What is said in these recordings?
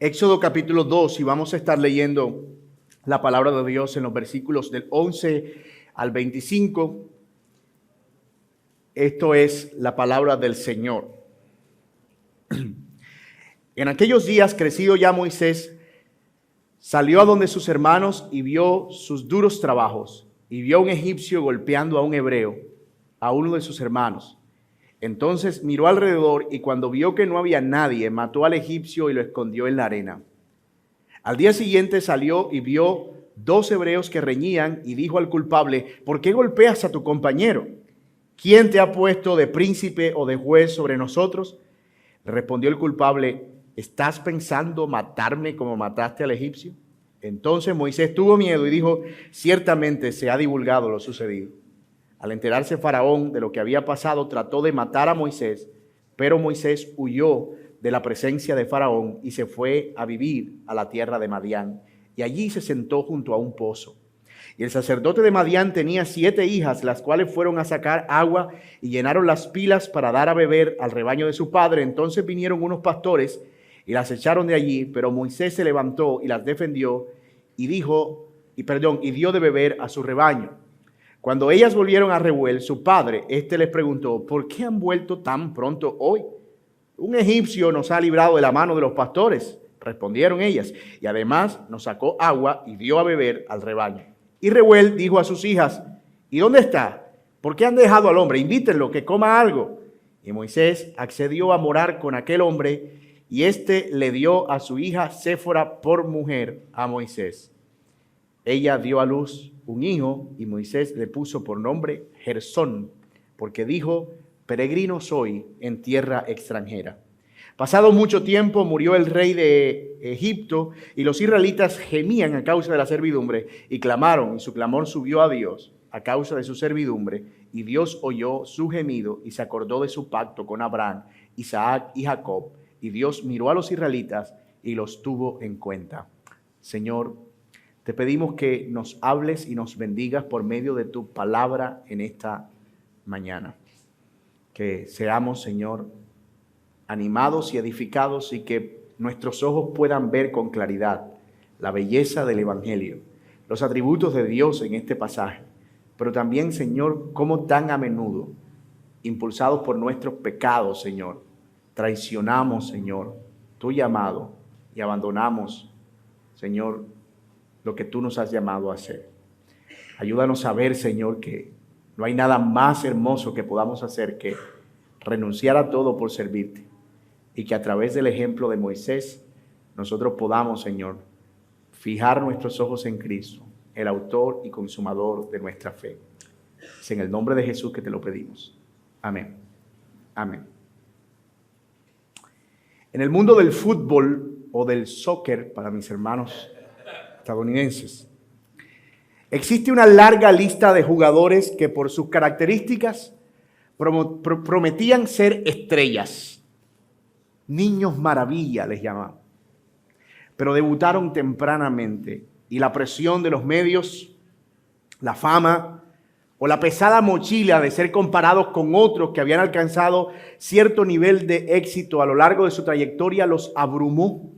Éxodo capítulo 2, y vamos a estar leyendo la palabra de Dios en los versículos del 11 al 25. Esto es la palabra del Señor. En aquellos días, crecido ya Moisés, salió a donde sus hermanos y vio sus duros trabajos, y vio a un egipcio golpeando a un hebreo, a uno de sus hermanos. Entonces miró alrededor y cuando vio que no había nadie, mató al egipcio y lo escondió en la arena. Al día siguiente salió y vio 2 hebreos que reñían y dijo al culpable: ¿por qué golpeas a tu compañero? ¿Quién te ha puesto de príncipe o de juez sobre nosotros? Le respondió el culpable: ¿estás pensando matarme como mataste al egipcio? Entonces Moisés tuvo miedo y dijo: ciertamente se ha divulgado lo sucedido. Al enterarse Faraón de lo que había pasado, trató de matar a Moisés, pero Moisés huyó de la presencia de Faraón y se fue a vivir a la tierra de Madián, y allí se sentó junto a un pozo. Y el sacerdote de Madián tenía 7 hijas, las cuales fueron a sacar agua y llenaron las pilas para dar a beber al rebaño de su padre. Entonces vinieron unos pastores y las echaron de allí, pero Moisés se levantó y las defendió y dio de beber a su rebaño. Cuando ellas volvieron a Reuel, su padre, les preguntó: ¿por qué han vuelto tan pronto hoy? Un egipcio nos ha librado de la mano de los pastores, respondieron ellas, y además nos sacó agua y dio a beber al rebaño. Y Reuel dijo a sus hijas: ¿y dónde está? ¿Por qué han dejado al hombre? Invítenlo, que coma algo. Y Moisés accedió a morar con aquel hombre, y le dio a su hija Séfora por mujer a Moisés. Ella dio a luz un hijo y Moisés le puso por nombre Gersón, porque dijo: peregrino soy en tierra extranjera. Pasado mucho tiempo murió el rey de Egipto y los israelitas gemían a causa de la servidumbre y clamaron, y su clamor subió a Dios a causa de su servidumbre, y Dios oyó su gemido y se acordó de su pacto con Abraham, Isaac y Jacob, y Dios miró a los israelitas y los tuvo en cuenta. Señor, te pedimos que nos hables y nos bendigas por medio de tu palabra en esta mañana. Que seamos, Señor, animados y edificados, y que nuestros ojos puedan ver con claridad la belleza del Evangelio, los atributos de Dios en este pasaje, pero también, Señor, cómo tan a menudo, impulsados por nuestros pecados, Señor, traicionamos, Señor, tu llamado y abandonamos, Señor, lo que tú nos has llamado a hacer. Ayúdanos a ver, Señor, que no hay nada más hermoso que podamos hacer que renunciar a todo por servirte, y que a través del ejemplo de Moisés nosotros podamos, Señor, fijar nuestros ojos en Cristo, el autor y consumador de nuestra fe. Es en el nombre de Jesús que te lo pedimos. Amén. Amén. En el mundo del fútbol o del soccer, para mis hermanos estadounidenses, existe una larga lista de jugadores que por sus características prometían ser estrellas. Niños maravilla les llamaban. Pero debutaron tempranamente y la presión de los medios, la fama o la pesada mochila de ser comparados con otros que habían alcanzado cierto nivel de éxito a lo largo de su trayectoria los abrumó.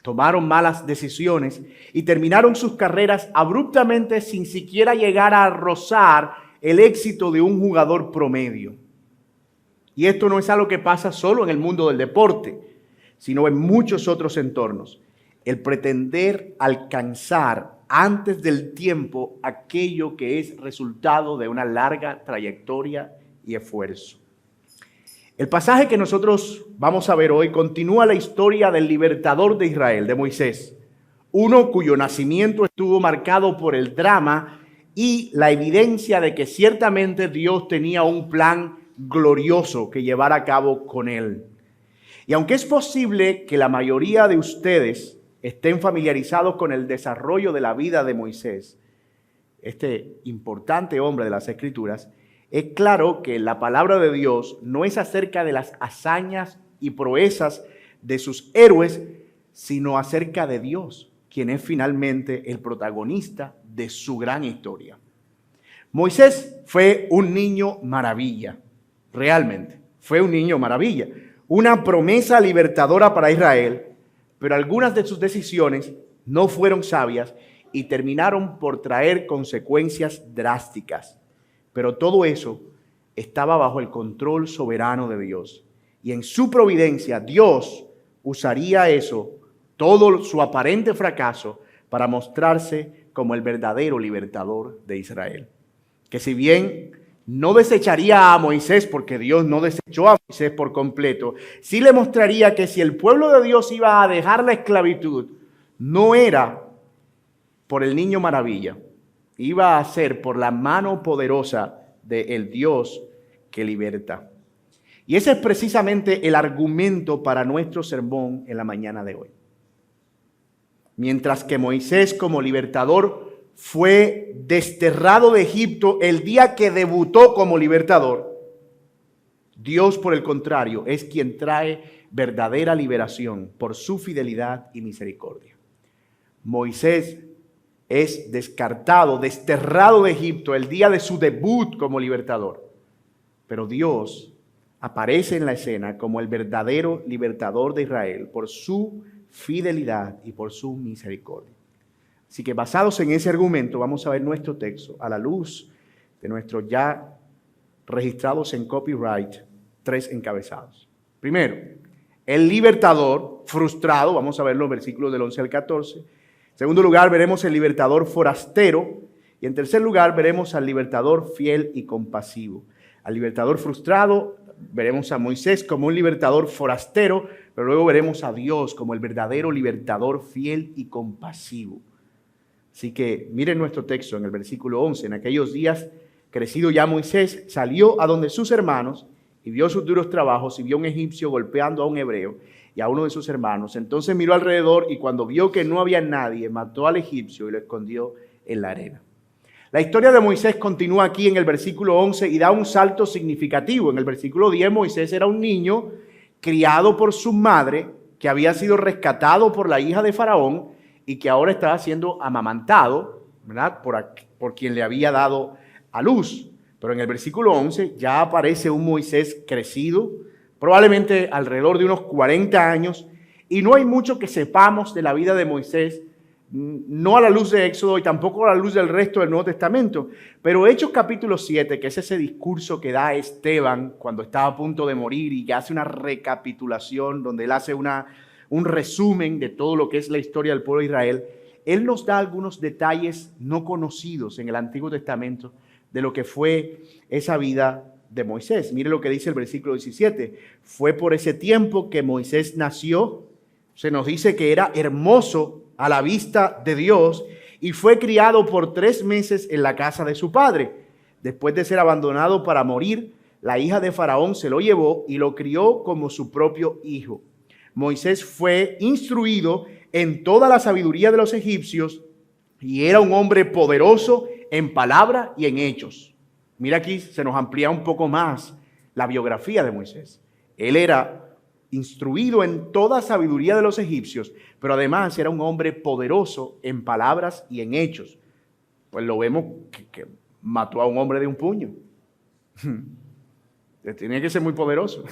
Tomaron malas decisiones y terminaron sus carreras abruptamente sin siquiera llegar a rozar el éxito de un jugador promedio. Y esto no es algo que pasa solo en el mundo del deporte, sino en muchos otros entornos. El pretender alcanzar antes del tiempo aquello que es resultado de una larga trayectoria y esfuerzo. El pasaje que nosotros vamos a ver hoy continúa la historia del libertador de Israel, de Moisés, uno cuyo nacimiento estuvo marcado por el drama y la evidencia de que ciertamente Dios tenía un plan glorioso que llevar a cabo con él. Y aunque es posible que la mayoría de ustedes estén familiarizados con el desarrollo de la vida de Moisés, este importante hombre de las Escrituras, es claro que la palabra de Dios no es acerca de las hazañas y proezas de sus héroes, sino acerca de Dios, quien es finalmente el protagonista de su gran historia. Moisés fue un niño maravilla, realmente, fue un niño maravilla, una promesa libertadora para Israel, pero algunas de sus decisiones no fueron sabias y terminaron por traer consecuencias drásticas. Pero todo eso estaba bajo el control soberano de Dios. Y en su providencia, Dios usaría eso, todo su aparente fracaso, para mostrarse como el verdadero libertador de Israel. Que si bien no desecharía a Moisés, porque Dios no desechó a Moisés por completo, sí le mostraría que si el pueblo de Dios iba a dejar la esclavitud, no era por el niño maravilla, iba a ser por la mano poderosa del Dios que liberta. Y ese es precisamente el argumento para nuestro sermón en la mañana de hoy. Mientras que Moisés como libertador fue desterrado de Egipto el día que debutó como libertador, Dios, por el contrario, es quien trae verdadera liberación por su fidelidad y misericordia. Moisés es descartado, desterrado de Egipto el día de su debut como libertador, pero Dios aparece en la escena como el verdadero libertador de Israel por su fidelidad y por su misericordia. Así que basados en ese argumento vamos a ver nuestro texto a la luz de nuestros ya registrados en copyright 3 encabezados. Primero, el libertador frustrado, vamos a verlo en versículos del 11 al 14. En segundo lugar, veremos el libertador forastero. Y en tercer lugar, veremos al libertador fiel y compasivo. Al libertador frustrado, veremos a Moisés como un libertador forastero, pero luego veremos a Dios como el verdadero libertador fiel y compasivo. Así que miren nuestro texto en el versículo 11. En aquellos días, crecido ya Moisés, salió a donde sus hermanos y vio sus duros trabajos y vio a un egipcio golpeando a un hebreo y a uno de sus hermanos. Entonces miró alrededor y cuando vio que no había nadie, mató al egipcio y lo escondió en la arena. La historia de Moisés continúa aquí en el versículo 11 y da un salto significativo. En el versículo 10, Moisés era un niño criado por su madre, que había sido rescatado por la hija de Faraón y que ahora estaba siendo amamantado, ¿verdad?, por quien le había dado a luz. Pero en el versículo 11 ya aparece un Moisés crecido, probablemente alrededor de unos 40 años, y no hay mucho que sepamos de la vida de Moisés, no a la luz de Éxodo y tampoco a la luz del resto del Nuevo Testamento. Pero Hechos capítulo 7, que es ese discurso que da Esteban cuando estaba a punto de morir y que hace una recapitulación donde él hace un resumen de todo lo que es la historia del pueblo de Israel, él nos da algunos detalles no conocidos en el Antiguo Testamento de lo que fue esa vida de Moisés. Mire lo que dice el versículo 17. Fue por ese tiempo que Moisés nació. Se nos dice que era hermoso a la vista de Dios y fue criado por 3 meses en la casa de su padre. Después de ser abandonado para morir, la hija de Faraón se lo llevó y lo crió como su propio hijo. Moisés fue instruido en toda la sabiduría de los egipcios y era un hombre poderoso en palabra y en hechos. Mira, aquí se nos amplía un poco más la biografía de Moisés. Él era instruido en toda sabiduría de los egipcios, pero además era un hombre poderoso en palabras y en hechos. Pues lo vemos que mató a un hombre de un puño. Tenía que ser muy poderoso.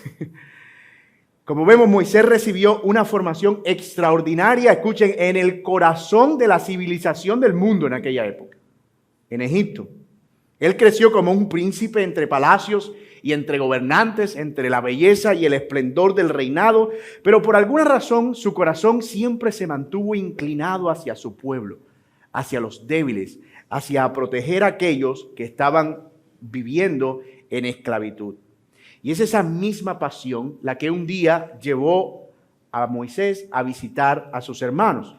Como vemos, Moisés recibió una formación extraordinaria, escuchen, en el corazón de la civilización del mundo en aquella época, en Egipto. Él creció como un príncipe entre palacios y entre gobernantes, entre la belleza y el esplendor del reinado, pero por alguna razón su corazón siempre se mantuvo inclinado hacia su pueblo, hacia los débiles, hacia proteger a aquellos que estaban viviendo en esclavitud. Y es esa misma pasión la que un día llevó a Moisés a visitar a sus hermanos.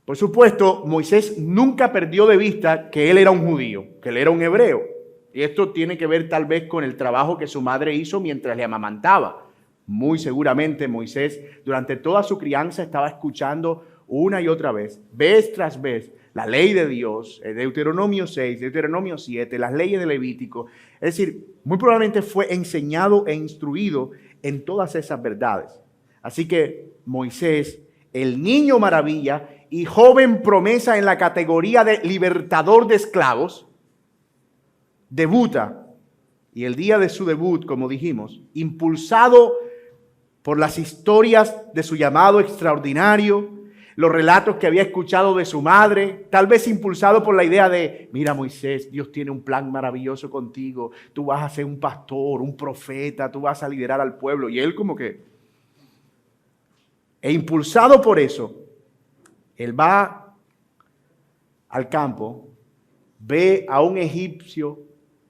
Por supuesto, Moisés nunca perdió de vista que él era un judío, que él era un hebreo. Y esto tiene que ver tal vez con el trabajo que su madre hizo mientras le amamantaba. Muy seguramente Moisés durante toda su crianza estaba escuchando una y otra vez tras vez, la ley de Dios, Deuteronomio 6, Deuteronomio 7, las leyes de Levítico. Es decir, muy probablemente fue enseñado e instruido en todas esas verdades. Así que Moisés, el niño maravilla y joven promesa en la categoría de libertador de esclavos, debuta. Y el día de su debut, como dijimos, impulsado por las historias de su llamado extraordinario, los relatos que había escuchado de su madre, tal vez impulsado por la idea de, mira Moisés, Dios tiene un plan maravilloso contigo, tú vas a ser un pastor, un profeta, tú vas a liderar al pueblo. Y él como que, e impulsado por eso, él va al campo, ve a un egipcio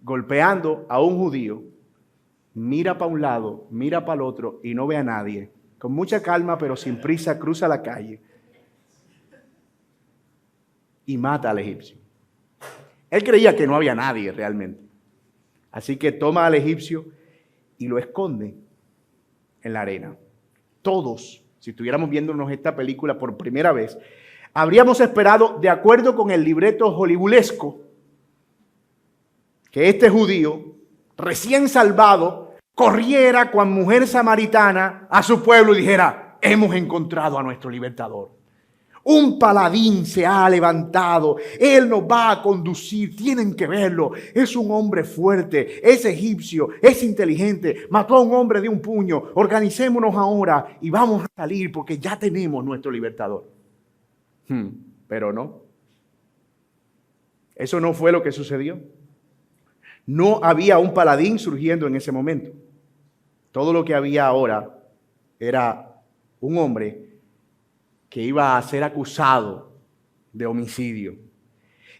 golpeando a un judío, mira para un lado, mira para el otro y no ve a nadie. Con mucha calma, pero sin prisa, cruza la calle y mata al egipcio. Él creía que no había nadie realmente. Así que toma al egipcio y lo esconde en la arena. Todos, si estuviéramos viéndonos esta película por primera vez, habríamos esperado, de acuerdo con el libreto hollywoodesco, que este judío, recién salvado, corriera cual mujer samaritana a su pueblo y dijera, hemos encontrado a nuestro libertador. Un paladín se ha levantado, él nos va a conducir, tienen que verlo. Es un hombre fuerte, es egipcio, es inteligente, mató a un hombre de un puño. Organicémonos ahora y vamos a salir porque ya tenemos nuestro libertador. Pero no. Eso no fue lo que sucedió. No había un paladín surgiendo en ese momento. Todo lo que había ahora era un hombre que iba a ser acusado de homicidio.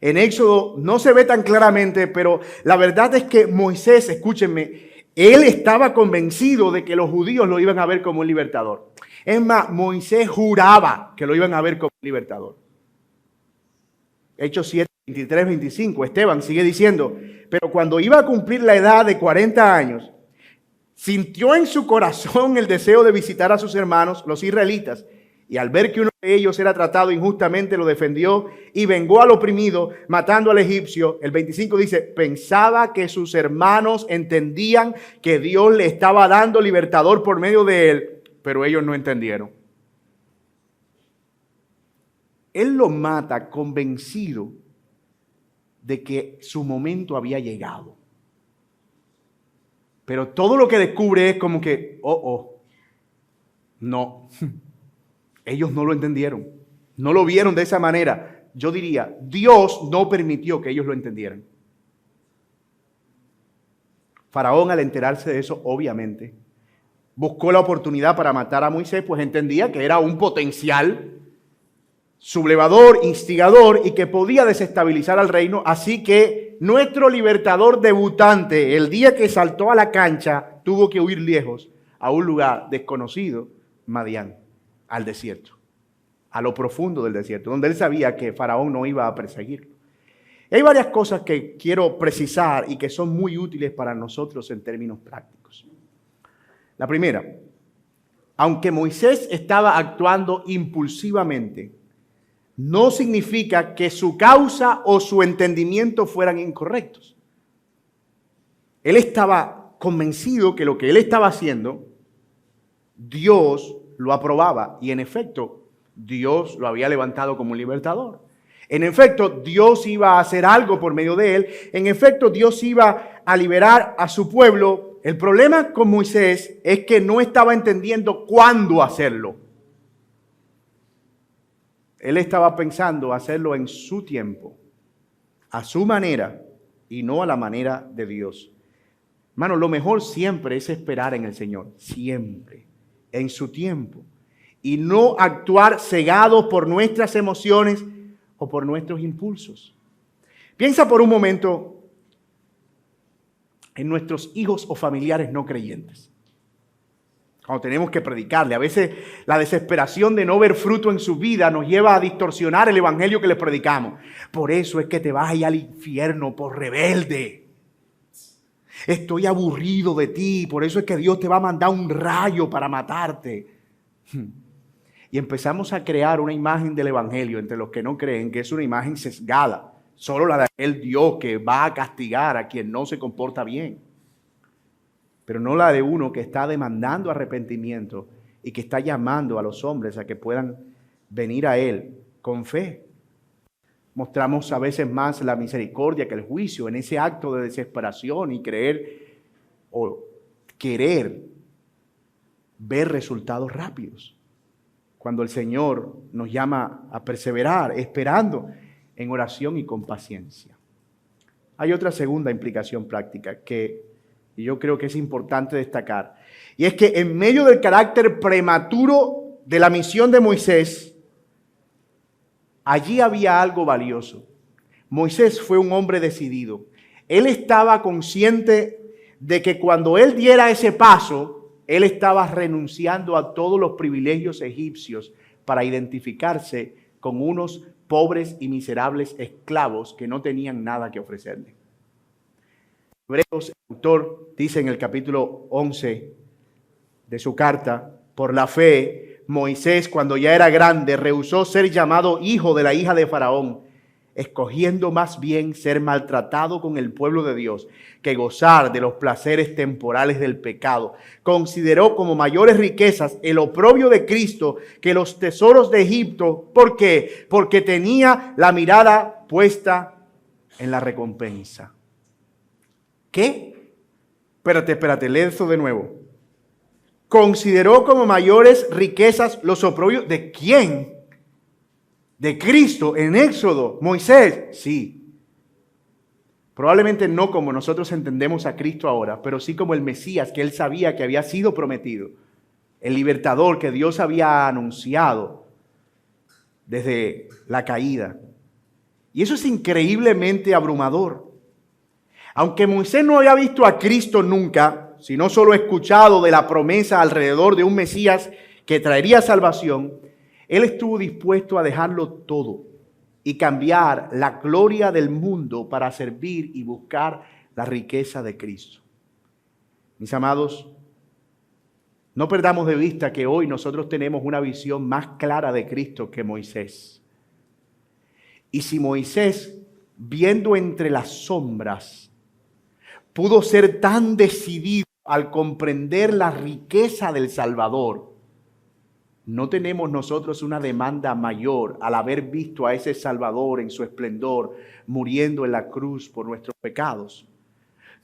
En Éxodo no se ve tan claramente, pero la verdad es que Moisés, escúchenme, él estaba convencido de que los judíos lo iban a ver como un libertador. Es más, Moisés juraba que lo iban a ver como un libertador. Hechos 7, 23, 25, Esteban sigue diciendo, pero cuando iba a cumplir la edad de 40 años, sintió en su corazón el deseo de visitar a sus hermanos, los israelitas, y al ver que uno de ellos era tratado injustamente, lo defendió y vengó al oprimido, matando al egipcio. El 25 dice, pensaba que sus hermanos entendían que Dios le estaba dando libertador por medio de él, pero ellos no entendieron. Él lo mata convencido de que su momento había llegado. Pero todo lo que descubre es como que, no. Ellos no lo entendieron, no lo vieron de esa manera. Yo diría, Dios no permitió que ellos lo entendieran. Faraón, al enterarse de eso, obviamente, buscó la oportunidad para matar a Moisés, pues entendía que era un potencial sublevador, instigador y que podía desestabilizar al reino. Así que nuestro libertador debutante, el día que saltó a la cancha, tuvo que huir lejos a un lugar desconocido, Madián, al desierto, a lo profundo del desierto, donde él sabía que Faraón no iba a perseguirlo. Hay varias cosas que quiero precisar y que son muy útiles para nosotros en términos prácticos. La primera, aunque Moisés estaba actuando impulsivamente, no significa que su causa o su entendimiento fueran incorrectos. Él estaba convencido que lo que él estaba haciendo, Dios lo aprobaba y en efecto, Dios lo había levantado como un libertador. En efecto, Dios iba a hacer algo por medio de él. En efecto, Dios iba a liberar a su pueblo. El problema con Moisés es que no estaba entendiendo cuándo hacerlo. Él estaba pensando hacerlo en su tiempo, a su manera y no a la manera de Dios. Hermano, lo mejor siempre es esperar en el Señor, siempre, en su tiempo. Y no actuar cegados por nuestras emociones o por nuestros impulsos. Piensa por un momento en nuestros hijos o familiares no creyentes. Cuando tenemos que predicarle, a veces la desesperación de no ver fruto en su vida nos lleva a distorsionar el evangelio que les predicamos. Por eso es que te vas a ir al infierno por rebelde. Estoy aburrido de ti, por eso es que Dios te va a mandar un rayo para matarte. Y empezamos a crear una imagen del evangelio entre los que no creen, que es una imagen sesgada, solo la de aquel Dios que va a castigar a quien no se comporta bien. Pero no la de uno que está demandando arrepentimiento y que está llamando a los hombres a que puedan venir a Él con fe. Mostramos a veces más la misericordia que el juicio en ese acto de desesperación y creer o querer ver resultados rápidos. Cuando el Señor nos llama a perseverar, esperando en oración y con paciencia. Hay otra segunda implicación práctica que yo creo que es importante destacar. Y es que en medio del carácter prematuro de la misión de Moisés, allí había algo valioso. Moisés fue un hombre decidido. Él estaba consciente de que cuando él diera ese paso, él estaba renunciando a todos los privilegios egipcios para identificarse con unos pobres y miserables esclavos que no tenían nada que ofrecerle. Hebreos, el autor dice en el capítulo 11 de su carta, por la fe, Moisés, cuando ya era grande, rehusó ser llamado hijo de la hija de Faraón, escogiendo más bien ser maltratado con el pueblo de Dios que gozar de los placeres temporales del pecado. Consideró como mayores riquezas el oprobio de Cristo que los tesoros de Egipto. ¿Por qué? Porque tenía la mirada puesta en la recompensa. ¿Qué? Espérate, lee eso de nuevo. Consideró como mayores riquezas los oprobios. ¿De quién? De Cristo en Éxodo. Moisés, sí. Probablemente no como nosotros entendemos a Cristo ahora, pero sí como el Mesías que él sabía que había sido prometido. El libertador que Dios había anunciado desde la caída. Y eso es increíblemente abrumador. Aunque Moisés no había visto a Cristo nunca, sino solo escuchado de la promesa alrededor de un Mesías que traería salvación, él estuvo dispuesto a dejarlo todo y cambiar la gloria del mundo para servir y buscar la riqueza de Cristo. Mis amados, no perdamos de vista que hoy nosotros tenemos una visión más clara de Cristo que Moisés. Y si Moisés, viendo entre las sombras, pudo ser tan decidido al comprender la riqueza del Salvador, ¿no tenemos nosotros una demanda mayor al haber visto a ese Salvador en su esplendor muriendo en la cruz por nuestros pecados?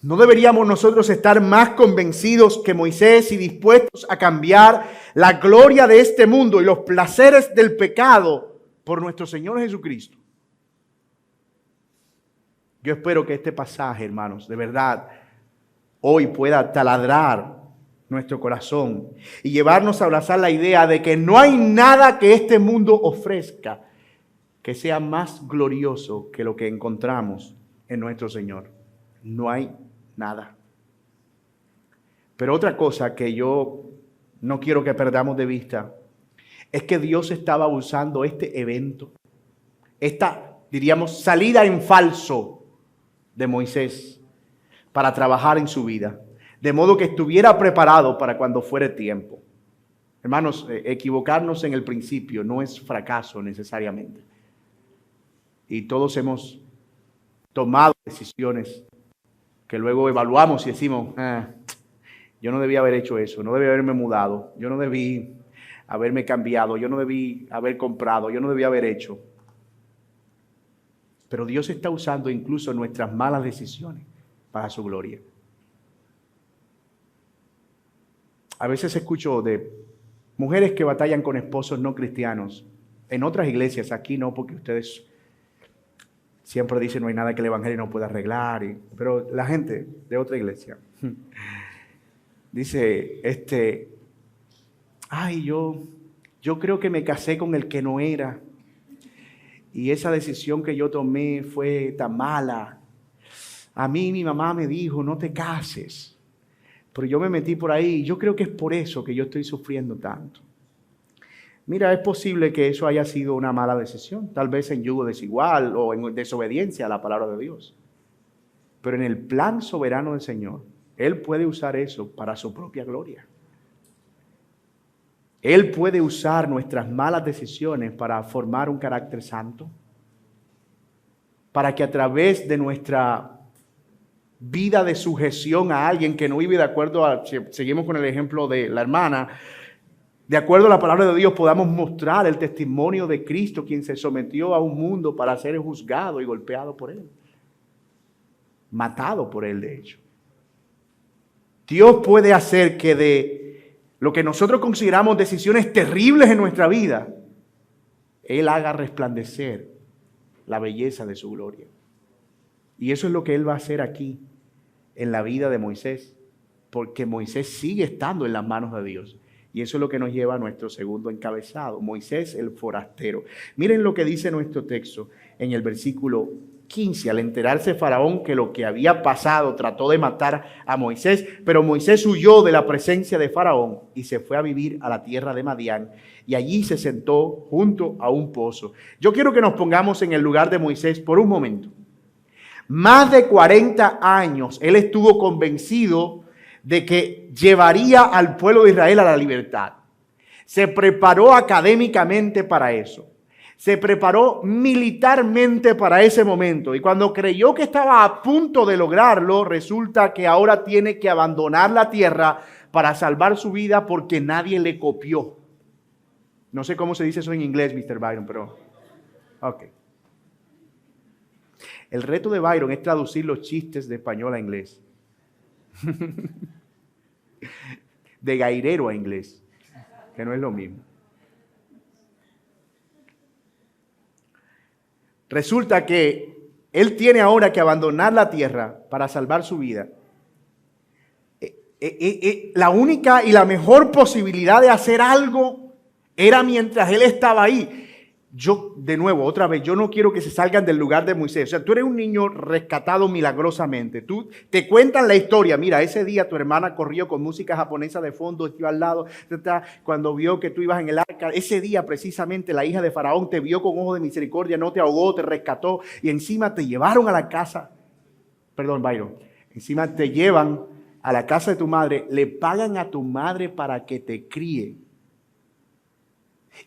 ¿No deberíamos nosotros estar más convencidos que Moisés y dispuestos a cambiar la gloria de este mundo y los placeres del pecado por nuestro Señor Jesucristo? Yo espero que este pasaje, hermanos, de verdad, hoy pueda taladrar nuestro corazón y llevarnos a abrazar la idea de que no hay nada que este mundo ofrezca que sea más glorioso que lo que encontramos en nuestro Señor. No hay nada. Pero otra cosa que yo no quiero que perdamos de vista es que Dios estaba usando este evento, esta, diríamos, salida en falso de Moisés para trabajar en su vida, de modo que estuviera preparado para cuando fuere tiempo. Hermanos, equivocarnos en el principio no es fracaso necesariamente. Y todos hemos tomado decisiones que luego evaluamos y decimos, yo no debí haber hecho eso, no debí haberme mudado, yo no debí haberme cambiado, yo no debí haber comprado, yo no debí haber hecho. Pero Dios está usando incluso nuestras malas decisiones para su gloria. A veces escucho de mujeres que batallan con esposos no cristianos. En otras iglesias, aquí no, porque ustedes siempre dicen no hay nada que el evangelio no pueda arreglar. Pero la gente de otra iglesia dice, yo creo que me casé con el que no era. Y esa decisión que yo tomé fue tan mala. A mí mi mamá me dijo, no te cases. Pero yo me metí por ahí y yo creo que es por eso que yo estoy sufriendo tanto. Mira, es posible que eso haya sido una mala decisión, tal vez en yugo desigual o en desobediencia a la palabra de Dios. Pero en el plan soberano del Señor, Él puede usar eso para su propia gloria. Él puede usar nuestras malas decisiones para formar un carácter santo, para que a través de nuestra vida de sujeción a alguien que no vive de acuerdo a, si seguimos con el ejemplo de la hermana, de acuerdo a la palabra de Dios, podamos mostrar el testimonio de Cristo, quien se sometió a un mundo para ser juzgado y golpeado por Él. Matado por Él, de hecho. Dios puede hacer que de lo que nosotros consideramos decisiones terribles en nuestra vida, Él haga resplandecer la belleza de su gloria. Y eso es lo que Él va a hacer aquí en la vida de Moisés, porque Moisés sigue estando en las manos de Dios. Y eso es lo que nos lleva a nuestro segundo encabezado, Moisés el forastero. Miren lo que dice nuestro texto en el versículo 15. Al enterarse Faraón que lo que había pasado, trató de matar a Moisés, pero Moisés huyó de la presencia de Faraón y se fue a vivir a la tierra de Madián, y allí se sentó junto a un pozo. Yo quiero que nos pongamos en el lugar de Moisés por un momento. Más de 40 años él estuvo convencido de que llevaría al pueblo de Israel a la libertad. Se preparó académicamente para eso. Se preparó militarmente para ese momento. Y cuando creyó que estaba a punto de lograrlo, resulta que ahora tiene que abandonar la tierra para salvar su vida porque nadie le copió. No sé cómo se dice eso en inglés, Mr. Byron, pero... ok. El reto de Byron es traducir los chistes de español a inglés. De gairero a inglés, que no es lo mismo. Resulta que él tiene ahora que abandonar la tierra para salvar su vida. La única y la mejor posibilidad de hacer algo era mientras él estaba ahí. Yo, de nuevo, otra vez, yo no quiero que se salgan del lugar de Moisés. O sea, tú eres un niño rescatado milagrosamente. Tú te cuentan la historia. Mira, ese día tu hermana corrió con música japonesa de fondo, yo al lado, cuando vio que tú ibas en el arca. Ese día, precisamente, la hija de Faraón te vio con ojo de misericordia, no te ahogó, te rescató y encima te llevaron a la casa. Perdón, Byron. Encima te llevan a la casa de tu madre, le pagan a tu madre para que te críe.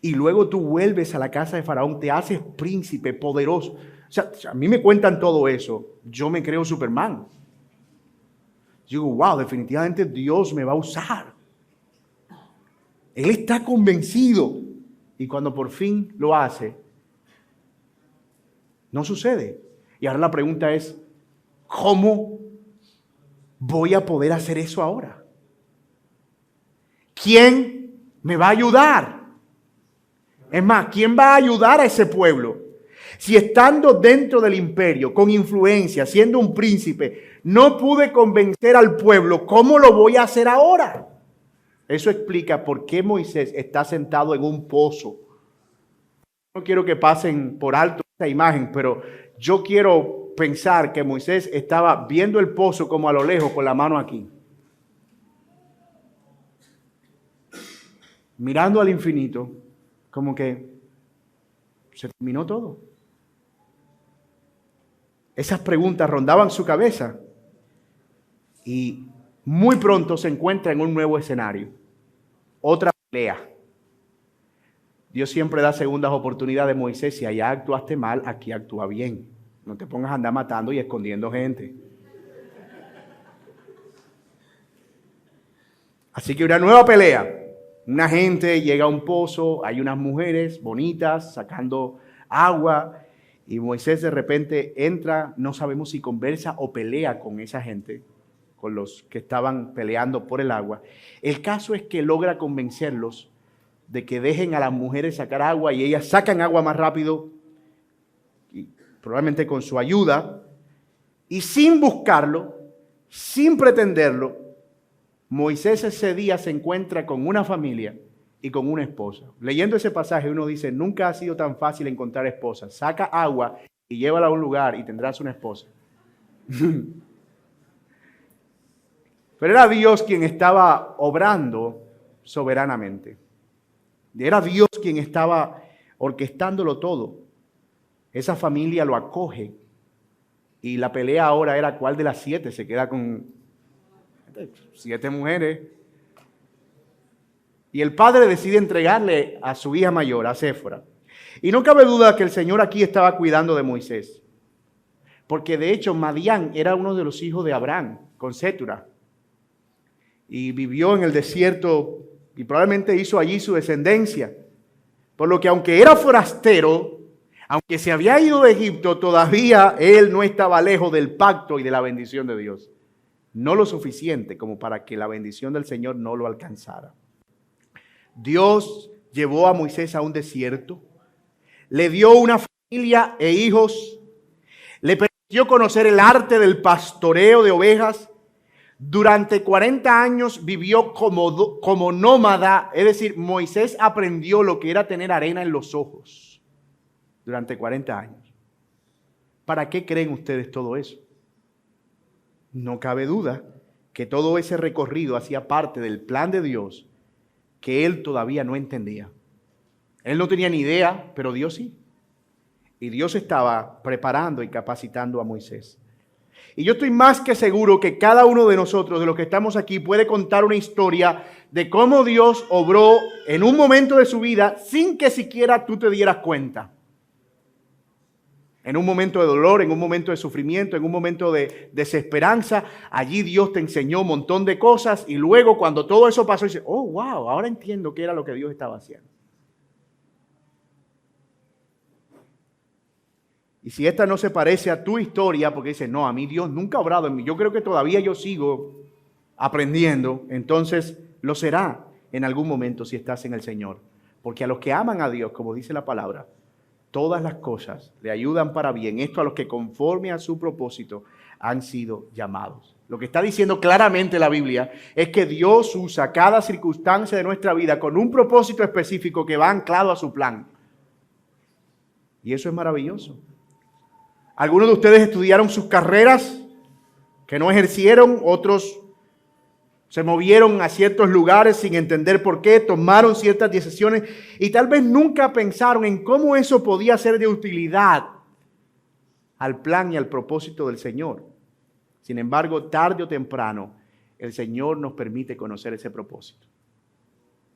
Y luego tú vuelves a la casa de Faraón, te haces príncipe, poderoso. O sea, a mí me cuentan todo eso. Yo me creo Superman. Yo digo, wow, definitivamente Dios me va a usar. Él está convencido. Y cuando por fin lo hace, no sucede. Y ahora la pregunta es, ¿cómo voy a poder hacer eso ahora? ¿Quién me va a ayudar? Es más, ¿quién va a ayudar a ese pueblo? Si estando dentro del imperio, con influencia, siendo un príncipe, no pude convencer al pueblo, ¿cómo lo voy a hacer ahora? Eso explica por qué Moisés está sentado en un pozo. No quiero que pasen por alto esta imagen, pero yo quiero pensar que Moisés estaba viendo el pozo como a lo lejos con la mano aquí. Mirando al infinito. Como que se terminó todo. Esas preguntas rondaban su cabeza y muy pronto se encuentra en un nuevo escenario. Otra pelea. Dios siempre da segundas oportunidades. Moisés, si allá actuaste mal, aquí actúa bien. No te pongas a andar matando y escondiendo gente. Así que una nueva pelea. Una gente llega a un pozo, hay unas mujeres bonitas sacando agua y Moisés de repente entra, no sabemos si conversa o pelea con esa gente, con los que estaban peleando por el agua. El caso es que logra convencerlos de que dejen a las mujeres sacar agua y ellas sacan agua más rápido, y probablemente con su ayuda, y sin buscarlo, sin pretenderlo, Moisés ese día se encuentra con una familia y con una esposa. Leyendo ese pasaje uno dice, nunca ha sido tan fácil encontrar esposa. Saca agua y llévala a un lugar y tendrás una esposa. Pero era Dios quien estaba obrando soberanamente. Era Dios quien estaba orquestándolo todo. Esa familia lo acoge y la pelea ahora era cuál de las 7 se queda con 7 mujeres. Y el padre decide entregarle a su hija mayor, a Séfora. Y no cabe duda que el Señor aquí estaba cuidando de Moisés. Porque de hecho Madián era uno de los hijos de Abraham, con Sétura. Y vivió en el desierto y probablemente hizo allí su descendencia. Por lo que aunque era forastero, aunque se había ido de Egipto, todavía él no estaba lejos del pacto y de la bendición de Dios. No lo suficiente como para que la bendición del Señor no lo alcanzara. Dios llevó a Moisés a un desierto, le dio una familia e hijos, le permitió conocer el arte del pastoreo de ovejas. Durante 40 años vivió como nómada, es decir, Moisés aprendió lo que era tener arena en los ojos durante 40 años. ¿Para qué creen ustedes todo eso? No cabe duda que todo ese recorrido hacía parte del plan de Dios que él todavía no entendía. Él no tenía ni idea, pero Dios sí. Y Dios estaba preparando y capacitando a Moisés. Y yo estoy más que seguro que cada uno de nosotros, de los que estamos aquí, puede contar una historia de cómo Dios obró en un momento de su vida sin que siquiera tú te dieras cuenta. En un momento de dolor, en un momento de sufrimiento, en un momento de desesperanza, allí Dios te enseñó un montón de cosas y luego cuando todo eso pasó, dices, oh, wow, ahora entiendo qué era lo que Dios estaba haciendo. Y si esta no se parece a tu historia, porque dices, no, a mí Dios nunca ha obrado en mí, yo creo que todavía yo sigo aprendiendo, entonces lo será en algún momento si estás en el Señor. Porque a los que aman a Dios, como dice la palabra, todas las cosas le ayudan para bien. Esto a los que conforme a su propósito han sido llamados. Lo que está diciendo claramente la Biblia es que Dios usa cada circunstancia de nuestra vida con un propósito específico que va anclado a su plan. Y eso es maravilloso. Algunos de ustedes estudiaron sus carreras que no ejercieron, otros se movieron a ciertos lugares sin entender por qué, tomaron ciertas decisiones y tal vez nunca pensaron en cómo eso podía ser de utilidad al plan y al propósito del Señor. Sin embargo, tarde o temprano, el Señor nos permite conocer ese propósito.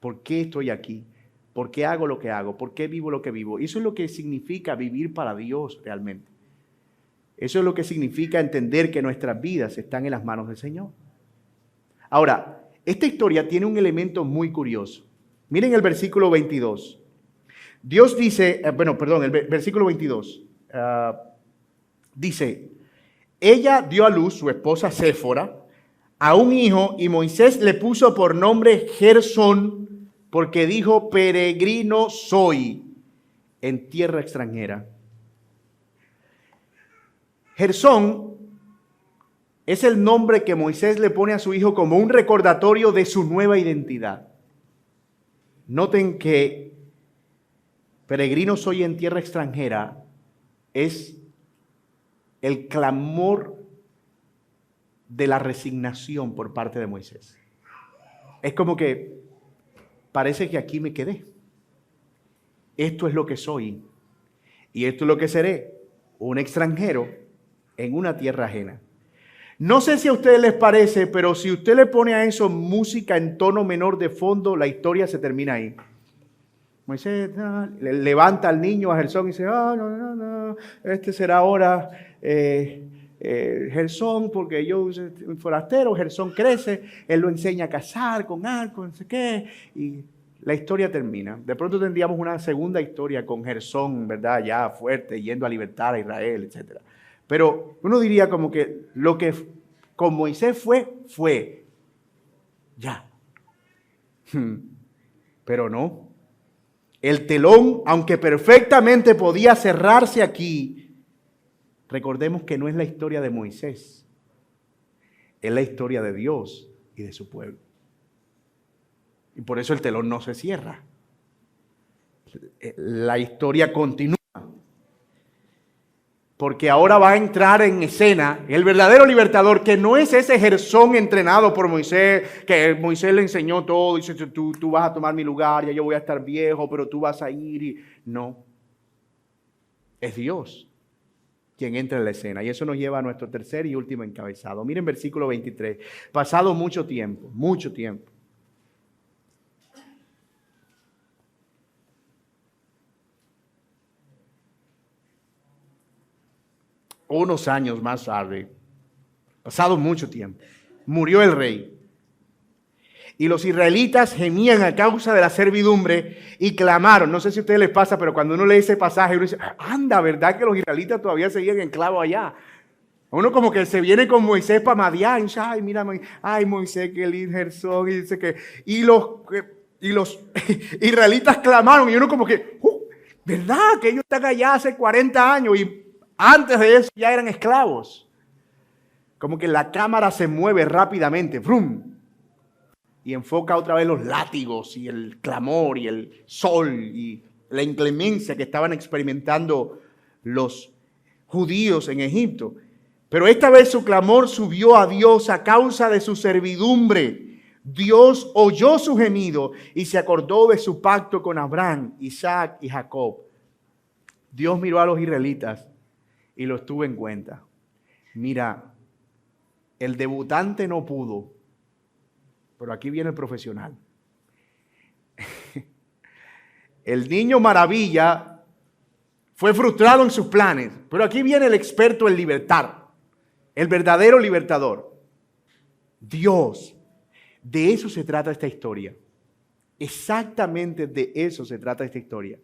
¿Por qué estoy aquí? ¿Por qué hago lo que hago? ¿Por qué vivo lo que vivo? Eso es lo que significa vivir para Dios realmente. Eso es lo que significa entender que nuestras vidas están en las manos del Señor. Ahora, esta historia tiene un elemento muy curioso. Miren el versículo 22. Dios dice, el versículo 22. Dice, ella dio a luz, su esposa Séfora, a un hijo y Moisés le puso por nombre Gersón porque dijo, peregrino soy en tierra extranjera. Gersón es el nombre que Moisés le pone a su hijo como un recordatorio de su nueva identidad. Noten que peregrino soy en tierra extranjera es el clamor de la resignación por parte de Moisés. Es como que parece que aquí me quedé. Esto es lo que soy y esto es lo que seré, un extranjero en una tierra ajena. No sé si a ustedes les parece, pero si usted le pone a eso música en tono menor de fondo, la historia se termina ahí. Moisés le levanta al niño, a Gersón, y dice, no, este será ahora Gersón, porque yo soy un forastero. Gersón crece, él lo enseña a cazar con arco, no sé qué, y la historia termina. De pronto tendríamos una segunda historia con Gersón, ¿verdad? Ya fuerte, yendo a libertar a Israel, etc. Pero uno diría como que lo que con Moisés fue ya. Pero no. El telón, aunque perfectamente podía cerrarse aquí, recordemos que no es la historia de Moisés, es la historia de Dios y de su pueblo. Y por eso el telón no se cierra. La historia continúa. Porque ahora va a entrar en escena el verdadero libertador, que no es ese Gersón entrenado por Moisés, que Moisés le enseñó todo, dice, tú vas a tomar mi lugar, ya yo voy a estar viejo, pero tú vas a ir. No, es Dios quien entra en la escena. Y eso nos lleva a nuestro tercer y último encabezado. Miren versículo 23. Pasado mucho tiempo, unos años más tarde, pasado mucho tiempo, murió el rey. Y los israelitas gemían a causa de la servidumbre y clamaron. No sé si a ustedes les pasa, pero cuando uno lee ese pasaje, uno dice, anda, ¿verdad que los israelitas todavía seguían en clavo allá? Uno como que se viene con Moisés para Madián. Ay, mira, ay, Moisés, qué lindo Gersón. Y dice que, Y los israelitas clamaron y uno como que, ¿verdad? Que ellos están allá hace 40 años y antes de eso ya eran esclavos. Como que la cámara se mueve rápidamente, ¡brum! Y enfoca otra vez los látigos y el clamor y el sol y la inclemencia que estaban experimentando los judíos en Egipto. Pero esta vez su clamor subió a Dios a causa de su servidumbre. Dios oyó su gemido y se acordó de su pacto con Abraham, Isaac y Jacob. Dios miró a los israelitas y los tuvo en cuenta. Mira, el debutante no pudo, pero aquí viene el profesional. El niño maravilla fue frustrado en sus planes, pero aquí viene el experto en libertar, el verdadero libertador. Dios. De eso se trata esta historia. Exactamente de eso se trata esta historia.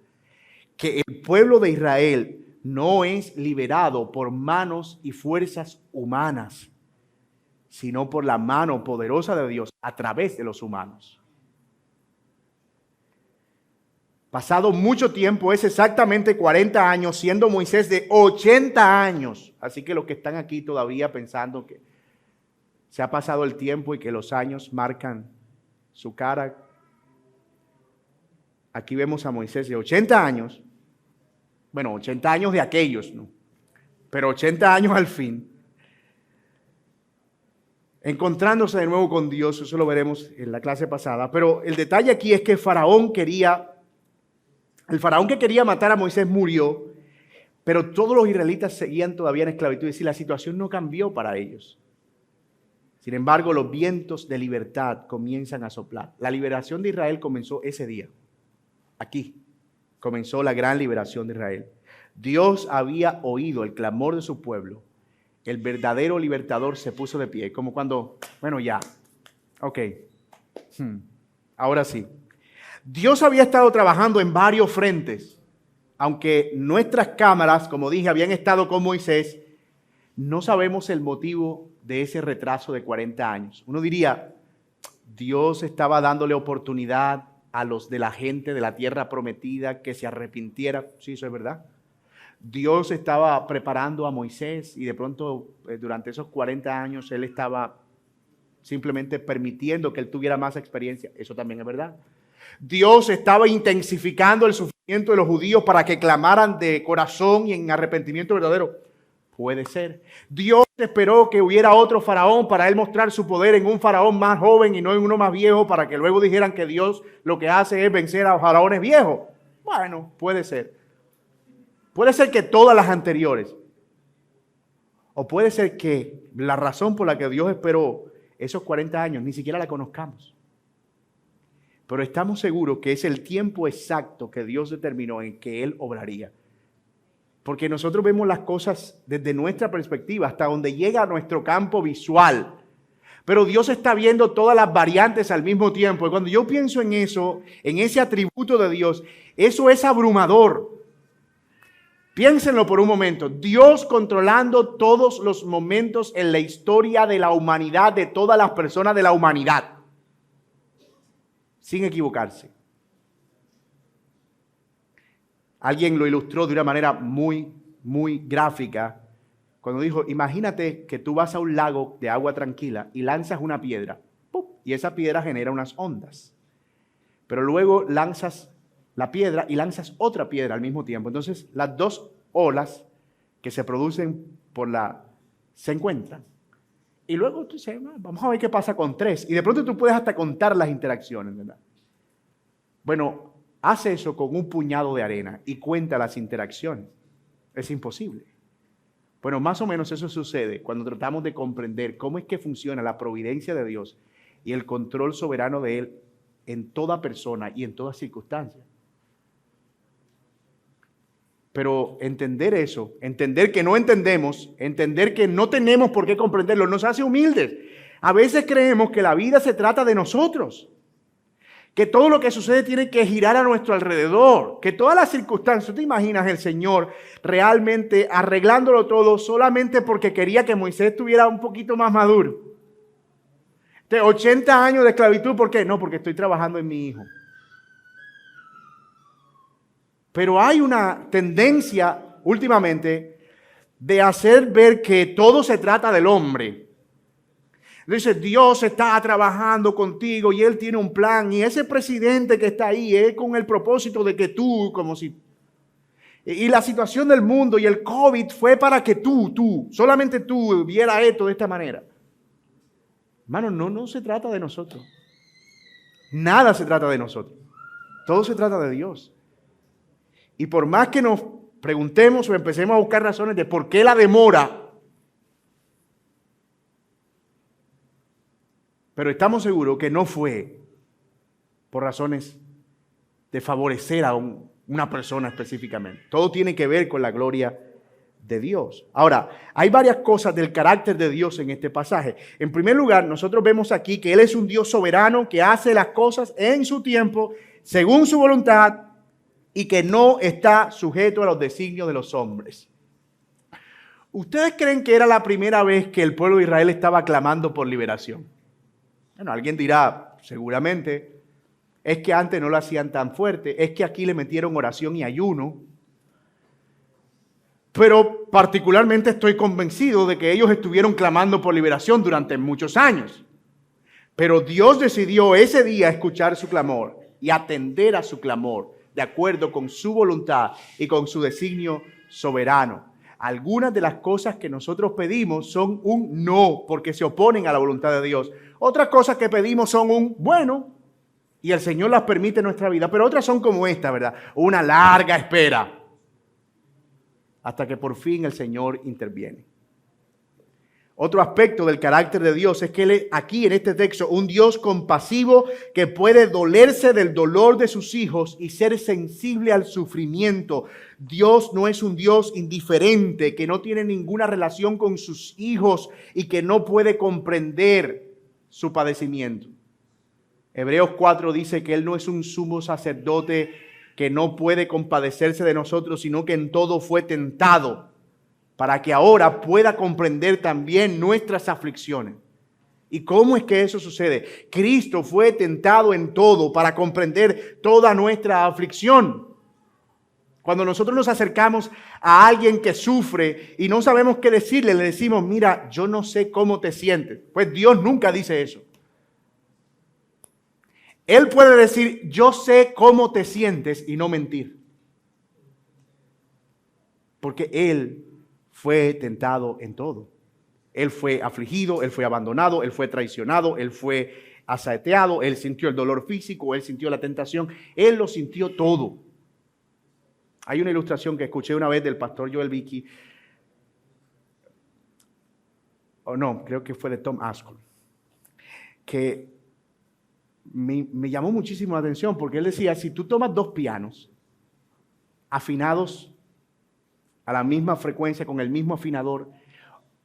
Que el pueblo de Israel no es liberado por manos y fuerzas humanas, sino por la mano poderosa de Dios a través de los humanos. Pasado mucho tiempo, es exactamente 40 años, siendo Moisés de 80 años. Así que los que están aquí todavía pensando que se ha pasado el tiempo y que los años marcan su cara. Aquí vemos a Moisés de 80 años. Bueno, 80 años de aquellos, ¿no? Pero 80 años al fin. Encontrándose de nuevo con Dios, eso lo veremos en la clase pasada. Pero el detalle aquí es que el faraón que quería matar a Moisés murió, pero todos los israelitas seguían todavía en esclavitud. Es decir, la situación no cambió para ellos. Sin embargo, los vientos de libertad comienzan a soplar. La liberación de Israel comenzó ese día. Aquí comenzó la gran liberación de Israel. Dios había oído el clamor de su pueblo. El verdadero libertador se puso de pie. Como cuando, bueno, ya, ok, ahora sí. Dios había estado trabajando en varios frentes. Aunque nuestras cámaras, como dije, habían estado con Moisés, no sabemos el motivo de ese retraso de 40 años. Uno diría, Dios estaba dándole oportunidad a los de la gente de la tierra prometida que se arrepintiera. Sí, eso es verdad. Dios estaba preparando a Moisés y de pronto durante esos 40 años él estaba simplemente permitiendo que él tuviera más experiencia. Eso también es verdad. Dios estaba intensificando el sufrimiento de los judíos para que clamaran de corazón y en arrepentimiento verdadero. Puede ser. Dios esperó que hubiera otro faraón para él mostrar su poder en un faraón más joven y no en uno más viejo para que luego dijeran que Dios lo que hace es vencer a faraones viejos. Bueno, puede ser. Puede ser que todas las anteriores. O puede ser que la razón por la que Dios esperó esos 40 años ni siquiera la conozcamos. Pero estamos seguros que es el tiempo exacto que Dios determinó en que Él obraría. Porque nosotros vemos las cosas desde nuestra perspectiva, hasta donde llega nuestro campo visual. Pero Dios está viendo todas las variantes al mismo tiempo. Y cuando yo pienso en eso, en ese atributo de Dios, eso es abrumador. Piénsenlo por un momento. Dios controlando todos los momentos en la historia de la humanidad, de todas las personas de la humanidad. Sin equivocarse. Alguien lo ilustró de una manera muy gráfica cuando dijo, imagínate que tú vas a un lago de agua tranquila y lanzas una piedra, ¡pum!, y esa piedra genera unas ondas. Pero luego lanzas la piedra y lanzas otra piedra al mismo tiempo. Entonces las dos olas que se producen se encuentran. Y luego tú dices, vamos a ver qué pasa con 3. Y de pronto tú puedes hasta contar las interacciones, ¿verdad? Bueno, haz eso con un puñado de arena y cuenta las interacciones. Es imposible. Bueno, más o menos eso sucede cuando tratamos de comprender cómo es que funciona la providencia de Dios y el control soberano de Él en toda persona y en toda circunstancia. Pero entender eso, entender que no entendemos, entender que no tenemos por qué comprenderlo, nos hace humildes. A veces creemos que la vida se trata de nosotros, que todo lo que sucede tiene que girar a nuestro alrededor, que todas las circunstancias, ¿tú te imaginas el Señor realmente arreglándolo todo solamente porque quería que Moisés estuviera un poquito más maduro? De 80 años de esclavitud, ¿por qué? No, porque estoy trabajando en mi hijo. Pero hay una tendencia últimamente de hacer ver que todo se trata del hombre. Dice, Dios está trabajando contigo y Él tiene un plan. Y ese presidente que está ahí es con el propósito de que tú, como si... Y la situación del mundo y el COVID fue para que solamente tú vieras esto de esta manera. Hermano, no se trata de nosotros. Nada se trata de nosotros. Todo se trata de Dios. Y por más que nos preguntemos o empecemos a buscar razones de por qué la demora, pero estamos seguros que no fue por razones de favorecer a una persona específicamente. Todo tiene que ver con la gloria de Dios. Ahora, hay varias cosas del carácter de Dios en este pasaje. En primer lugar, nosotros vemos aquí que Él es un Dios soberano que hace las cosas en su tiempo, según su voluntad, y que no está sujeto a los designios de los hombres. ¿Ustedes creen que era la primera vez que el pueblo de Israel estaba clamando por liberación? Bueno, alguien dirá, seguramente, es que antes no lo hacían tan fuerte, es que aquí le metieron oración y ayuno. Pero particularmente estoy convencido de que ellos estuvieron clamando por liberación durante muchos años. Pero Dios decidió ese día escuchar su clamor y atender a su clamor de acuerdo con su voluntad y con su designio soberano. Algunas de las cosas que nosotros pedimos son un no, porque se oponen a la voluntad de Dios. Otras cosas que pedimos son un bueno, y el Señor las permite en nuestra vida. Pero otras son como esta, ¿verdad? Una larga espera, hasta que por fin el Señor interviene. Otro aspecto del carácter de Dios es que Él es aquí en este texto un Dios compasivo que puede dolerse del dolor de sus hijos y ser sensible al sufrimiento. Dios no es un Dios indiferente que no tiene ninguna relación con sus hijos y que no puede comprender su padecimiento. Hebreos 4 dice que Él no es un sumo sacerdote que no puede compadecerse de nosotros, sino que en todo fue tentado, para que ahora pueda comprender también nuestras aflicciones. ¿Y cómo es que eso sucede? Cristo fue tentado en todo para comprender toda nuestra aflicción. Cuando nosotros nos acercamos a alguien que sufre y no sabemos qué decirle, le decimos, mira, yo no sé cómo te sientes. Pues Dios nunca dice eso. Él puede decir, yo sé cómo te sientes y no mentir. Porque Él fue tentado en todo. Él fue afligido, Él fue abandonado, Él fue traicionado, Él fue asaeteado, Él sintió el dolor físico, Él sintió la tentación, Él lo sintió todo. Hay una ilustración que escuché una vez del pastor Joel Vicky, creo que fue de Tom Ascol, que me llamó muchísimo la atención porque él decía, si tú tomas dos pianos afinados a la misma frecuencia, con el mismo afinador,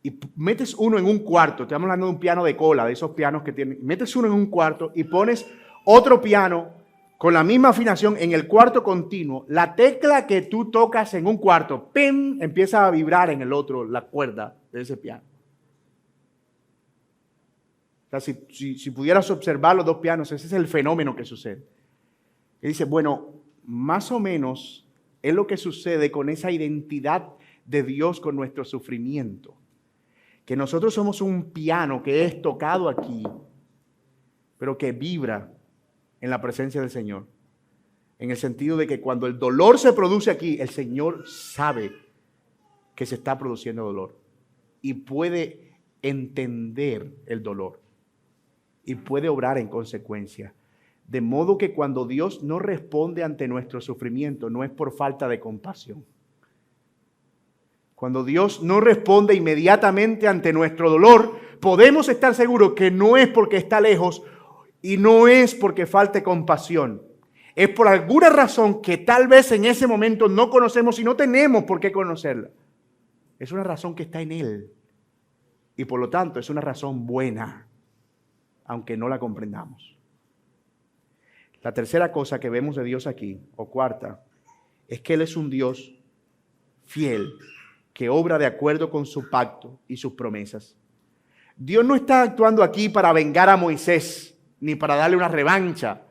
y metes uno en un cuarto, estamos hablando de un piano de cola, de esos pianos que tienen, metes uno en un cuarto y pones otro piano con la misma afinación en el cuarto continuo, la tecla que tú tocas en un cuarto, ¡pim!, empieza a vibrar en el otro, la cuerda de ese piano. O sea, si pudieras observar los dos pianos, ese es el fenómeno que sucede. Y dice, bueno, más o menos es lo que sucede con esa identidad de Dios con nuestro sufrimiento. Que nosotros somos un piano que es tocado aquí, pero que vibra en la presencia del Señor. En el sentido de que cuando el dolor se produce aquí, el Señor sabe que se está produciendo dolor. Y puede entender el dolor. Y puede obrar en consecuencia. De modo que cuando Dios no responde ante nuestro sufrimiento, no es por falta de compasión. Cuando Dios no responde inmediatamente ante nuestro dolor, podemos estar seguros que no es porque está lejos y no es porque falte compasión. Es por alguna razón que tal vez en ese momento no conocemos y no tenemos por qué conocerla. Es una razón que está en Él. Y por lo tanto es una razón buena, aunque no la comprendamos. La tercera cosa que vemos de Dios aquí, o cuarta, es que Él es un Dios fiel, que obra de acuerdo con su pacto y sus promesas. Dios no está actuando aquí para vengar a Moisés, ni para darle una revancha.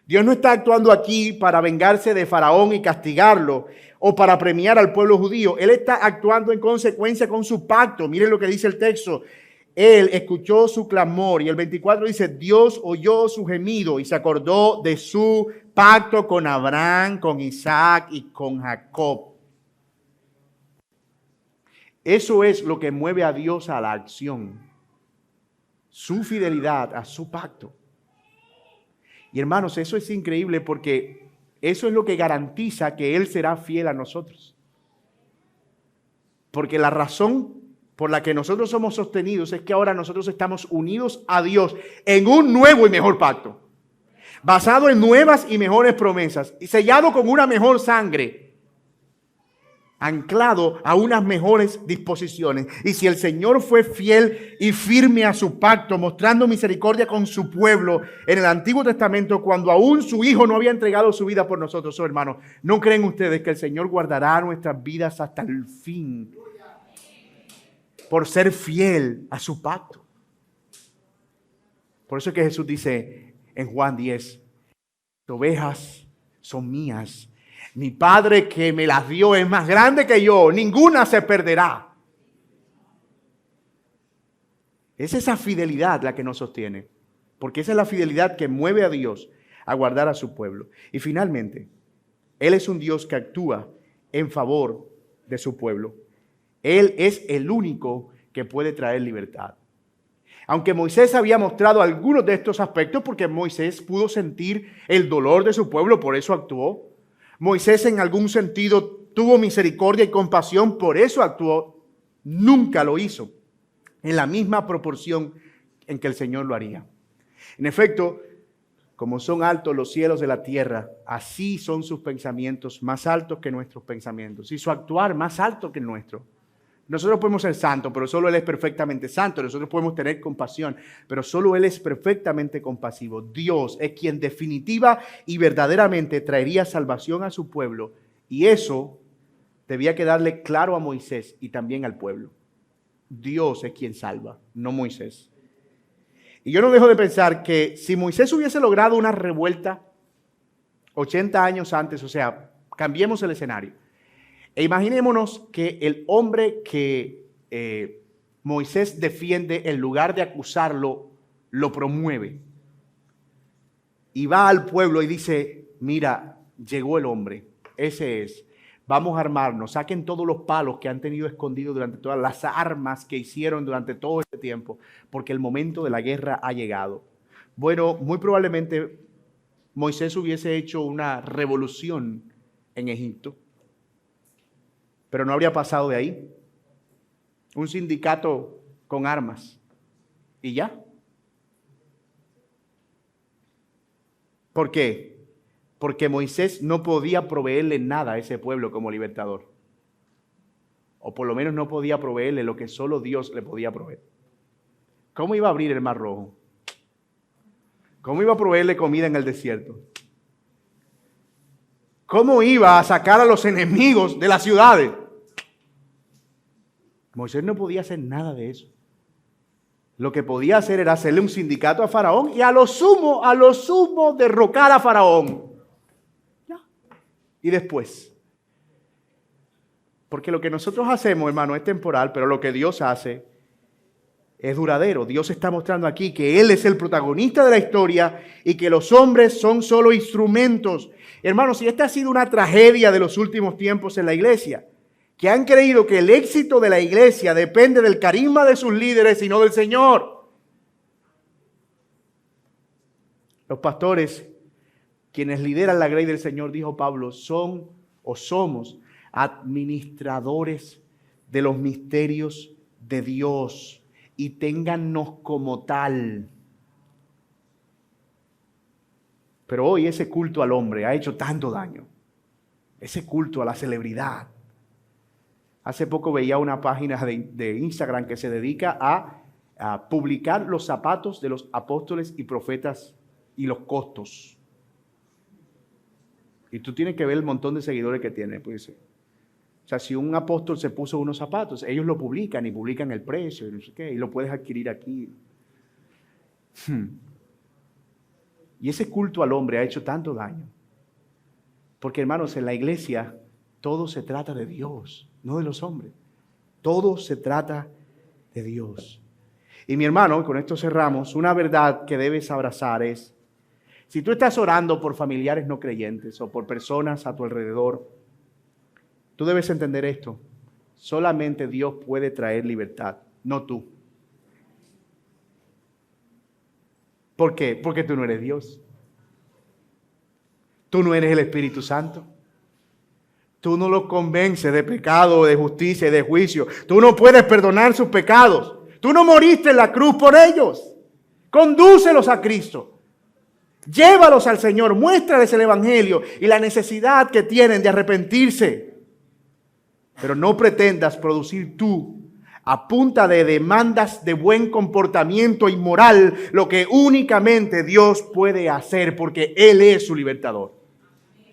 Dios no está actuando aquí para vengarse de Faraón y castigarlo o para premiar al pueblo judío. Él está actuando en consecuencia con su pacto. Miren lo que dice el texto. Él escuchó su clamor y el 24 dice, Dios oyó su gemido y se acordó de su pacto con Abraham, con Isaac y con Jacob. Eso es lo que mueve a Dios a la acción. Su fidelidad a su pacto. Y hermanos, eso es increíble porque eso es lo que garantiza que Él será fiel a nosotros. Porque la razón por la que nosotros somos sostenidos es que ahora nosotros estamos unidos a Dios en un nuevo y mejor pacto, basado en nuevas y mejores promesas, y sellado con una mejor sangre, anclado a unas mejores disposiciones. Y si el Señor fue fiel y firme a su pacto, mostrando misericordia con su pueblo en el Antiguo Testamento, cuando aún su Hijo no había entregado su vida por nosotros, hermanos, ¿no creen ustedes que el Señor guardará nuestras vidas hasta el fin? Por ser fiel a su pacto. Por eso es que Jesús dice en Juan 10, las ovejas son mías. Mi Padre que me las dio es más grande que yo. Ninguna se perderá. Es esa fidelidad la que nos sostiene. Porque esa es la fidelidad que mueve a Dios a guardar a su pueblo. Y finalmente, Él es un Dios que actúa en favor de su pueblo. Él es el único que puede traer libertad. Aunque Moisés había mostrado algunos de estos aspectos, porque Moisés pudo sentir el dolor de su pueblo, por eso actuó. Moisés en algún sentido tuvo misericordia y compasión, por eso actuó. Nunca lo hizo en la misma proporción en que el Señor lo haría. En efecto, como son altos los cielos de la tierra, así son sus pensamientos más altos que nuestros pensamientos y su actuar más alto que el nuestro. Nosotros podemos ser santos, pero solo Él es perfectamente santo. Nosotros podemos tener compasión, pero solo Él es perfectamente compasivo. Dios es quien definitiva y verdaderamente traería salvación a su pueblo. Y eso debía quedarle claro a Moisés y también al pueblo. Dios es quien salva, no Moisés. Y yo no dejo de pensar que si Moisés hubiese logrado una revuelta 80 años antes, o sea, cambiemos el escenario. E imaginémonos que el hombre que Moisés defiende, en lugar de acusarlo, lo promueve. Y va al pueblo y dice, mira, llegó el hombre, ese es. Vamos a armarnos, saquen todos los palos que han tenido escondidos durante todas las armas que hicieron durante todo este tiempo, porque el momento de la guerra ha llegado. Bueno, muy probablemente Moisés hubiese hecho una revolución en Egipto, pero no habría pasado de ahí. Un sindicato con armas. Y ya. ¿Por qué? Porque Moisés no podía proveerle nada a ese pueblo como libertador. O por lo menos no podía proveerle lo que solo Dios le podía proveer. ¿Cómo iba a abrir el Mar Rojo? ¿Cómo iba a proveerle comida en el desierto? ¿Cómo iba a sacar a los enemigos de las ciudades? Moisés no podía hacer nada de eso. Lo que podía hacer era hacerle un sindicato a Faraón y a lo sumo derrocar a Faraón. ¿Ya? Y después. Porque lo que nosotros hacemos, hermano, es temporal, pero lo que Dios hace es duradero. Dios está mostrando aquí que Él es el protagonista de la historia y que los hombres son solo instrumentos. Hermanos, y esta ha sido una tragedia de los últimos tiempos en la iglesia, que han creído que el éxito de la iglesia depende del carisma de sus líderes y no del Señor. Los pastores, quienes lideran la grey del Señor, dijo Pablo, son o somos administradores de los misterios de Dios y téngannos como tal. Pero hoy ese culto al hombre ha hecho tanto daño. Ese culto a la celebridad. Hace poco veía una página de Instagram que se dedica a publicar los zapatos de los apóstoles y profetas y los costos. Y tú tienes que ver el montón de seguidores que tiene. Pues, o sea, si un apóstol se puso unos zapatos, ellos lo publican y publican el precio y no sé qué, y lo puedes adquirir aquí. Y ese culto al hombre ha hecho tanto daño. Porque, hermanos, en la iglesia todo se trata de Dios, no de los hombres. Todo se trata de Dios. Y mi hermano, con esto cerramos, una verdad que debes abrazar es, si tú estás orando por familiares no creyentes o por personas a tu alrededor, tú debes entender esto. Solamente Dios puede traer libertad, no tú. ¿Por qué? Porque tú no eres Dios. Tú no eres el Espíritu Santo. Tú no los convences de pecado, de justicia y de juicio. Tú no puedes perdonar sus pecados. Tú no moriste en la cruz por ellos. Condúcelos a Cristo. Llévalos al Señor. Muéstrales el Evangelio y la necesidad que tienen de arrepentirse. Pero no pretendas producir tú, a punta de demandas de buen comportamiento y moral, lo que únicamente Dios puede hacer, porque Él es su libertador.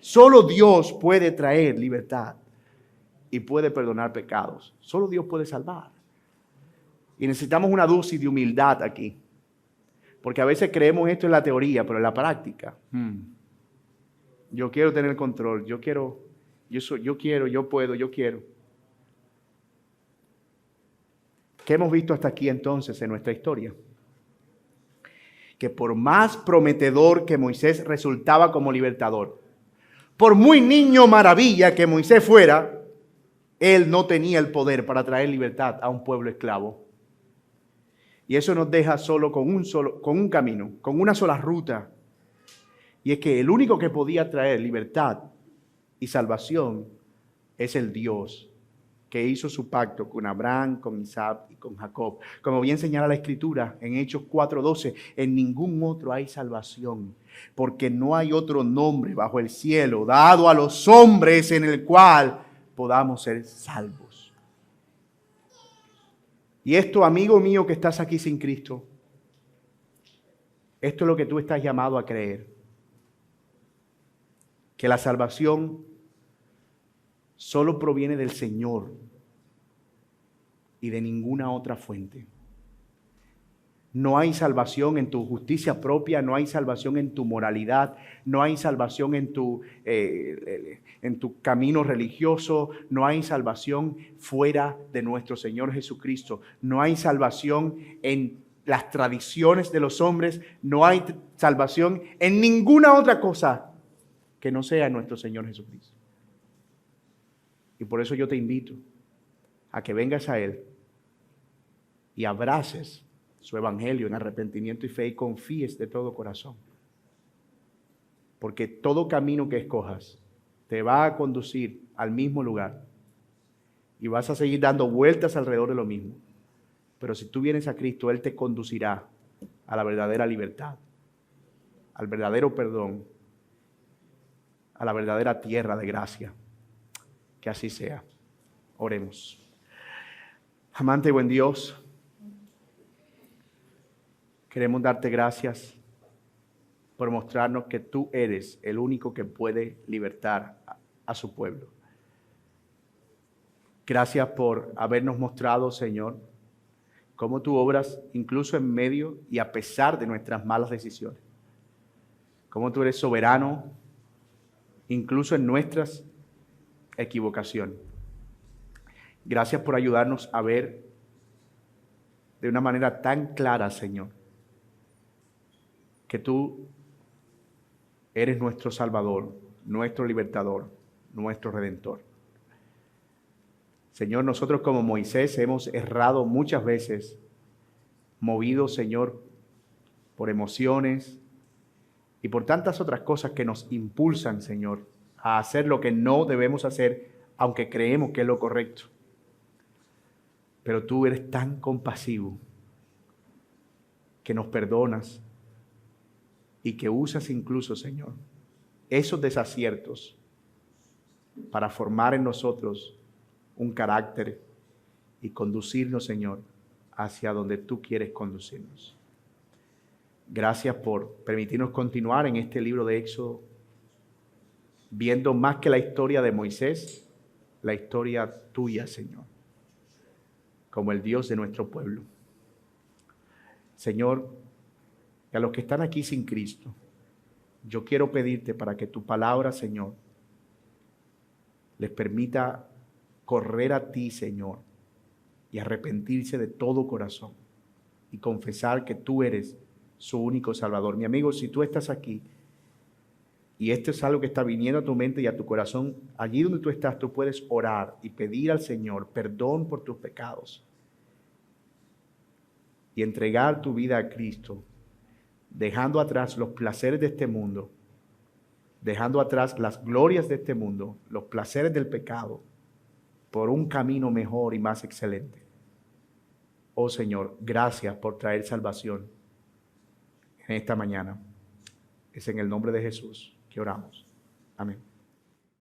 Solo Dios puede traer libertad y puede perdonar pecados. Solo Dios puede salvar. Y necesitamos una dosis de humildad aquí. Porque a veces creemos esto en la teoría, pero en la práctica. Yo quiero tener control, yo quiero, yo puedo, yo quiero. ¿Qué hemos visto hasta aquí entonces en nuestra historia? Que por más prometedor que Moisés resultaba como libertador, por muy niño maravilla que Moisés fuera, él no tenía el poder para traer libertad a un pueblo esclavo. Y eso nos deja solo con un camino, con una sola ruta. Y es que el único que podía traer libertad y salvación es el Dios que hizo su pacto con Abraham, con Isaac y con Jacob. Como bien señala la Escritura en Hechos 4:12, en ningún otro hay salvación, porque no hay otro nombre bajo el cielo dado a los hombres en el cual podamos ser salvos. Y esto, amigo mío que estás aquí sin Cristo, esto es lo que tú estás llamado a creer. Que la salvación solo proviene del Señor y de ninguna otra fuente. No hay salvación en tu justicia propia, no hay salvación en tu moralidad, no hay salvación en tu camino religioso, no hay salvación fuera de nuestro Señor Jesucristo, no hay salvación en las tradiciones de los hombres, no hay salvación en ninguna otra cosa que no sea nuestro Señor Jesucristo. Y por eso yo te invito a que vengas a Él y abraces su evangelio en arrepentimiento y fe y confíes de todo corazón. Porque todo camino que escojas te va a conducir al mismo lugar y vas a seguir dando vueltas alrededor de lo mismo. Pero si tú vienes a Cristo, Él te conducirá a la verdadera libertad, al verdadero perdón, a la verdadera tierra de gracia. Que así sea. Oremos. Amante y buen Dios, queremos darte gracias por mostrarnos que tú eres el único que puede libertar a su pueblo. Gracias por habernos mostrado, Señor, cómo tú obras incluso en medio y a pesar de nuestras malas decisiones. Cómo tú eres soberano incluso en nuestras equivocaciones. Gracias por ayudarnos a ver de una manera tan clara, Señor, que tú eres nuestro Salvador, nuestro Libertador, nuestro Redentor. Señor, nosotros como Moisés hemos errado muchas veces, movidos, Señor, por emociones y por tantas otras cosas que nos impulsan, Señor, a hacer lo que no debemos hacer, aunque creemos que es lo correcto. Pero tú eres tan compasivo que nos perdonas y que usas incluso, Señor, esos desaciertos para formar en nosotros un carácter y conducirnos, Señor, hacia donde tú quieres conducirnos. Gracias por permitirnos continuar en este libro de Éxodo, viendo más que la historia de Moisés, la historia tuya, Señor, como el Dios de nuestro pueblo. Señor, y a los que están aquí sin Cristo, Yo quiero pedirte para que tu palabra, Señor, les permita correr a ti, Señor, y arrepentirse de todo corazón y confesar que tú eres su único Salvador. Mi amigo, si tú estás aquí y esto es algo que está viniendo a tu mente y a tu corazón, allí donde tú estás, tú puedes orar y pedir al Señor perdón por tus pecados y entregar tu vida a Cristo, dejando atrás los placeres de este mundo, dejando atrás las glorias de este mundo, los placeres del pecado, por un camino mejor y más excelente. Oh Señor, gracias por traer salvación en esta mañana. Es en el nombre de Jesús que oramos. Amén.